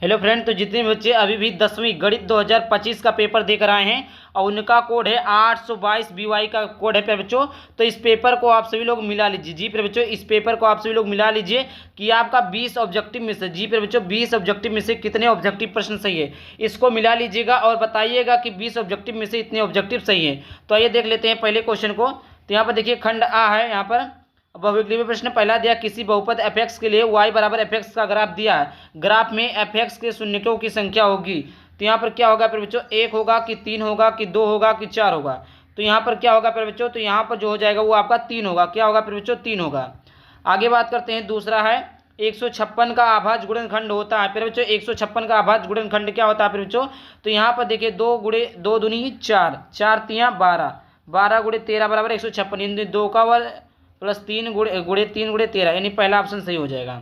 Hello friend, तो जितने भी बच्चे अभी भी 10वीं गणित 2025 का पेपर दे कर आए हैं और उनका कोड है 822 BY का कोड है प्यारे बच्चों। तो इस पेपर को आप सभी लोग मिला लीजिए। जी प्यारे बच्चों, इस पेपर को आप सभी लोग मिला लीजिए कि आपका 20 ऑब्जेक्टिव में से, जी प्यारे बच्चों, 20 ऑब्जेक्टिव में से कितने ऑब्जेक्टिव प्रश्न सही है, इसको मिला लीजिएगा और बताइएगा कि 20 ऑब्जेक्टिव में से इतने ऑब्जेक्टिव सही है। तो आइए देख लेते हैं पहले क्वेश्चन को। तो यहाँ पर देखिए खंड आ है, यहाँ पर बहुविकल्पीय प्रश्न पहला दिया, किसी बहुपद f(x) के लिए y बराबर f(x) का ग्राफ दिया है। ग्राफ में f(x) के शून्यकों की संख्या होगी। तो यहाँ पर क्या होगा प्यारे बच्चों, 1 होगा कि 3 होगा कि 2 होगा कि 4 होगा। तो यहाँ पर क्या होगा प्यारे बच्चों, तो यहाँ पर जो हो जाएगा वो आपका 3 होगा। क्या होगा प्यारे बच्चों, 3 होगा। आगे बात करते हैं, दूसरा है 156 का आभाज्य गुणनखंड होता है। प्यारे बच्चों 156 का आभाज्य गुणनखंड क्या होता है प्यारे बच्चों, तो यहाँ पर देखिए 2 गुणे 2 दूनी 4, 4 तियाँ 12, 12 गुणे 13 बराबर 156, इन 2 का वर्ग प्लस 3 गुणे 3 गुणे 13, यानी पहला ऑप्शन सही हो जाएगा।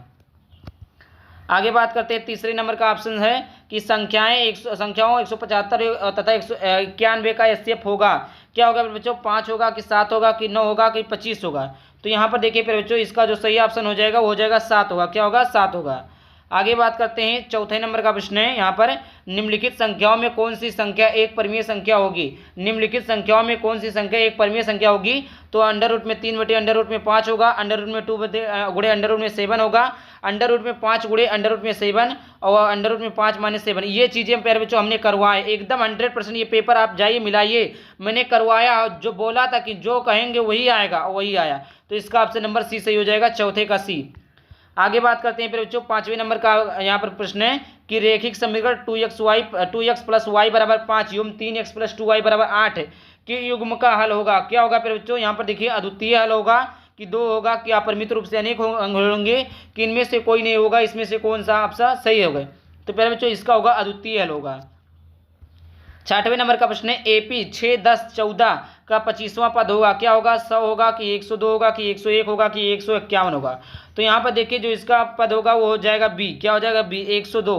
आगे बात करते हैं, तीसरे नंबर का ऑप्शन है कि संख्याओं 175 तथा 191 का एचसीएफ होगा। क्या होगा बच्चों, 5 होगा कि 7 होगा कि 9 होगा कि 25 होगा। तो यहाँ पर देखिए बच्चों, इसका जो सही ऑप्शन हो जाएगा वो हो जाएगा 7 होगा। क्या होगा, 7 होगा। आगे बात करते हैं, चौथे नंबर का प्रश्न है यहाँ पर, निम्नलिखित संख्याओं में कौन सी संख्या एक परिमेय संख्या होगी। निम्नलिखित संख्याओं में कौन सी संख्या एक परिमेय संख्या होगी, तो अंडर रूट में 3 बटे अंडर रूट में 5 होगा, अंडर रूट में 2 बटे गुणे अंडर रूट में 7 होगा, अंडर रूट में 5 गुणे अंडर रूट में 7 और अंडर रूट में 5 माइनस 7। ये चीज़ें प्यारे बच्चों हमने करवाए एकदम 100%। ये पेपर आप जाइए मिलाइए, मैंने करवाया, जो बोला था कि जो कहेंगे वही आएगा, वही आया। तो इसका ऑप्शन नंबर सी सही हो जाएगा, चौथे का सी। आगे बात करते हैं फिर बच्चों, पांचवें नंबर का यहाँ पर प्रश्न है कि रेखिक समीकरण 2x प्लस y बराबर 5 युग्म 3x प्लस 2y बराबर 8 के युग्म का हल होगा। क्या होगा फिर बच्चों, यहाँ पर देखिए अद्वितीय हल होगा कि 2 होगा कि अपरिमित रूप से अनेक होंगे कि इनमें से कोई नहीं होगा, इसमें से कौन सा आपसा सही होगा। तो पहले बच्चों इसका होगा अद्वितीय हल होगा। छठवें नंबर का प्रश्न है, AP 6, 10, 14 का 25वां पद होगा। क्या होगा, 100 होगा कि 102 होगा कि 101 होगा कि 151 होगा। तो यहाँ पर देखिए जो इसका पद होगा वो हो जाएगा बी। क्या हो जाएगा, बी, 102।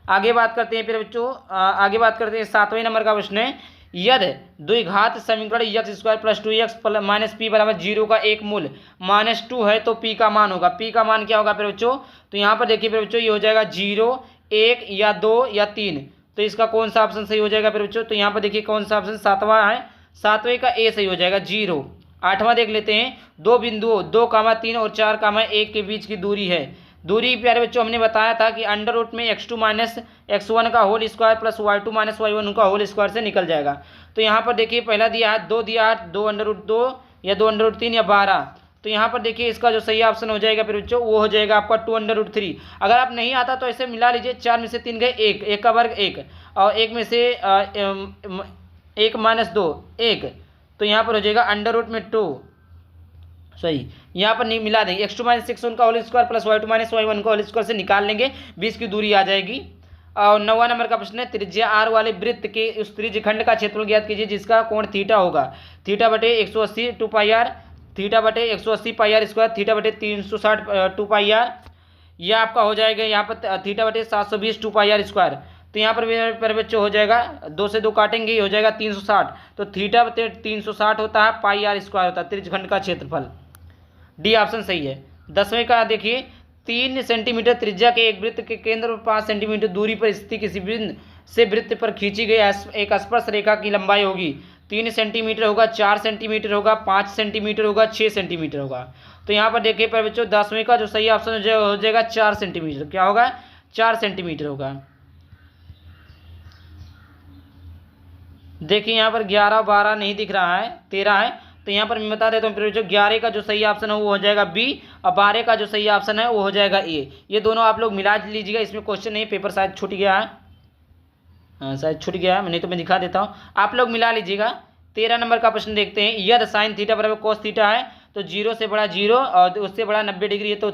आगे बात करते हैं फिर बच्चों, आगे बात करते हैं, सातवें नंबर का प्रश्न है, यदि द्विघात समीकरण x² plus 2x minus P बराबर 0 का एक मूल -2 है तो p का मान होगा। p का मान क्या होगा फिर बच्चों, तो यहाँ पर देखिए फिर बच्चों ये हो जाएगा 0, 1 या 2 या 3। तो इसका कौन सा ऑप्शन सही हो जाएगा फिर बच्चों, तो यहाँ पर देखिए कौन सा ऑप्शन, सातवां है, सातवें का ए सही हो जाएगा, 0। आठवां देख लेते हैं, दो बिंदुओं 2, 3 और 4, 1 के बीच की दूरी है। दूरी प्यारे बच्चों हमने बताया था कि अंडर रूट में x2 माइनस x1 का whole square plus y2 minus y1 का होल स्क्वायर से निकल जाएगा। तो यहाँ पर देखिए पहला दिया है 2 दिया है, 2 अंडर रूट 2 या 2 अंडर रूट 3 या 12। तो यहाँ पर देखिए इसका जो सही ऑप्शन हो जाएगा फिर बच्चों वो हो जाएगा आपका 2 अंडर रूट 3। अगर आप नहीं आता तो ऐसे मिला लीजिए, 4 में से 3 गए 1, 1 का वर्ग 1 और 1 में से 1 माइनस 2 1। तो यहाँ पर हो जाएगा अंडर रूट में 2 सही। यहाँ पर नहीं मिला देंगे, x2 माइनस x1 का whole square plus y2 minus y1 का होल स्क्वायर से निकाल लेंगे, 20 की दूरी आ जाएगी। और 9वां नंबर का प्रश्न है, त्रिज्या r वाले वृत्त के उस त्रिज्यखंड का क्षेत्रफल ज्ञात कीजिए जिसका कोण थीटा होगा। थीटा बटे 180 2 पाई आर, थीटा बटे 180 पाई आर स्क्वायर, थीटा बटे 360 2 पाई आर। यह आपका हो जाएगा यहाँ पर थीटा बटे 720 2 पाई आर स्क्वायर। तो यहाँ पर बच्चों हो जाएगा 2 से 2 काटेंगे, ये हो जाएगा 360। तो थीटा बटे 360 होता है, पाई आर स्क्वायर होता है त्रिज्यखंड का क्षेत्रफल। डी ऑप्शन सही है। 10वें का देखिए, 3 सेंटीमीटर त्रिज्या के एक वृत्त के केंद्र पर 5 सेंटीमीटर दूरी पर स्थित किसी बिंदु से वृत्त पर खींची गई एक स्पर्श रेखा की लंबाई होगी। 3 सेंटीमीटर होगा, 4 सेंटीमीटर होगा, 5 सेंटीमीटर होगा, 6 सेंटीमीटर होगा। तो यहाँ पर देखिए पर बच्चों 10वें का जो सही ऑप्शन हो जाएगा 4 सेंटीमीटर। क्या होगा, 4 सेंटीमीटर होगा। देखिए यहाँ पर 11 12 नहीं दिख रहा है, 13 है। तो यहाँ पर मैं बता देता हूँ फिर जो 11 का जो सही ऑप्शन है वो हो जाएगा बी और 12 का जो सही ऑप्शन है वो हो जाएगा ए। ये दोनों आप लोग मिला लीजिएगा, इसमें क्वेश्चन नहीं, पेपर शायद छूट गया है, हाँ शायद छूट गया है, नहीं तो मैं दिखा देता हूँ, आप लोग मिला लीजिएगा। 13 नंबर का प्रश्न देखते हैं, यदि साइन थीटा बराबर कोस थीटा है तो 0 से बड़ा 0 और उससे बड़ा 90 डिग्री है तो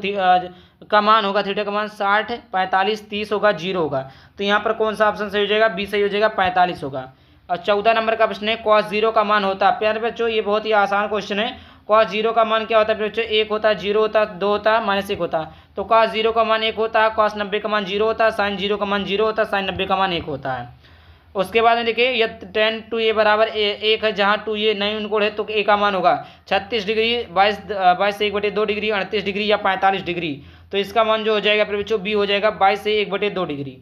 का मान होगा, थीटा का मान 60 45 30 होगा, 0 होगा। तो यहाँ पर कौन सा ऑप्शन सही हो जाएगा, बी सही हो जाएगा, 45 होगा। और 14 नंबर का प्रश्न है, कॉस 0 का मान होता है। प्यारे बच्चों ये बहुत ही आसान क्वेश्चन है। कॉस 0 का मान क्या होता है बच्चों, 1 होता है, 0 होता है, 2 होता है, माइनस 1 होता है। तो कॉस 0 का मान 1 होता है, कॉस 90 का मान 0 होता है, साइन 0 का मान 0 होता है, साइन 90 का मान 1 होता है। उसके बाद में देखिए यह tan 2a बराबर 1 है, जहाँ 2a नहीं उनको है तो a का मान होगा 36 डिग्री, 22 से 1/2 डिग्री, 38 डिग्री या 45 डिग्री। तो इसका मान जो हो जाएगा फिर बच्चों बी हो जाएगा 22 से 1/2 डिग्री।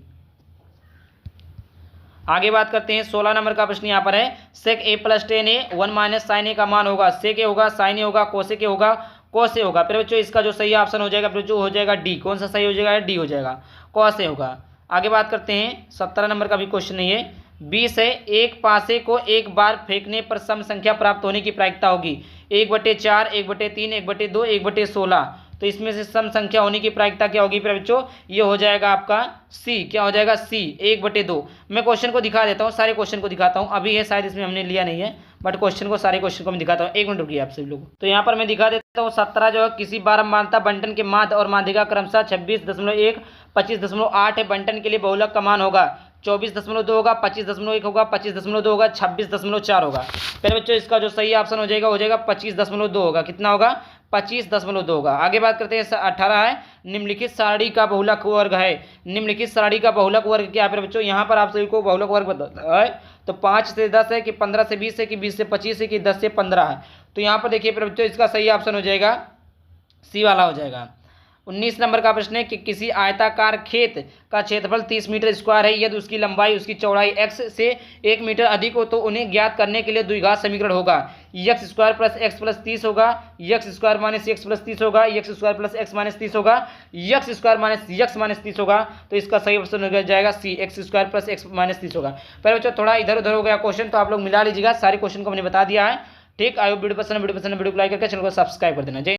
आगे बात करते हैं 16 नंबर का प्रश्न यहाँ पर है सेक ए प्लस टेन ए 1 माइनस साइन ए का मान होगा सेक ए होगा साइन ए होगा कोसेक ए होगा कॉस ए होगा। फिर बच्चों इसका जो सही ऑप्शन हो जाएगा फिर बच्चों हो जाएगा डी। कौन सा सही हो जाएगा? डी हो जाएगा, कॉस ए होगा। आगे बात करते हैं 17 नंबर का भी क्वेश्चन नहीं है 20 है एक पासे को एक बार फेंकने पर सम संख्या प्राप्त होने की प्रायिकता होगी 1/4 1/3 1/2 1/16। तो इसमें से सम संख्या होने की प्रायिकता क्या होगी फिर बच्चों? ये हो जाएगा आपका सी। क्या हो जाएगा? सी 1/2। मैं क्वेश्चन को दिखा देता हूँ, सारे क्वेश्चन को दिखाता हूँ। अभी है शायद इसमें हमने लिया नहीं है बट क्वेश्चन को सारे क्वेश्चन को मैं दिखाता हूँ। 1 मिनट रुकिए आप सभी लोग। तो यहाँ पर मैं दिखा देता हूँ 17 जो है किसी बारंबारता बंटन के माध्य और माध्यिका क्रमशः 26.1 25.8 है। बंटन के लिए बहुलक का मान होगा 24.2 होगा 25.1 होगा 25.2 होगा 26.4 होगा। फिर बच्चों इसका जो सही ऑप्शन हो जाएगा 25.2 होगा। कितना होगा? 25.2 होगा। आगे बात करते हैं 18 है निम्नलिखित सारणी का बहुलक वर्ग है। निम्नलिखित सारणी का बहुलक वर्ग क्या है फिर बच्चों? यहाँ पर आप सभी को बहुलक वर्ग बताना है। तो 5 से 10 है कि 15 से 20 है कि 20 से 25 है कि 10 से 15 है। तो यहाँ पर देखिए फिर बच्चों इसका सही ऑप्शन हो जाएगा सी वाला हो जाएगा। 19 नंबर का प्रश्न है कि किसी आयताकार खेत का क्षेत्रफल 30 मीटर स्क्वायर है यदि उसकी लंबाई उसकी चौड़ाई x से 1 मीटर अधिक हो तो उन्हें ज्ञात करने के लिए द्विघात समीकरण होगा x square plus x plus 30 होगा x square minus x plus 30 होगा x square plus x minus 30 होगा x square minus x minus 30 होगा। तो इसका सही ऑप्शन हो जाएगा सी x square plus x minus 30 होगा। पहले बच्चों थोड़ा इधर उधर हो गया क्वेश्चन तो आप लोग मिला लीजिएगा। सारे क्वेश्चन को मैंने बता दिया है। ठीक, आई होप वीडियो पसंद वीडियो को लाइक करके चैनल को सब्सक्राइब कर देना। जय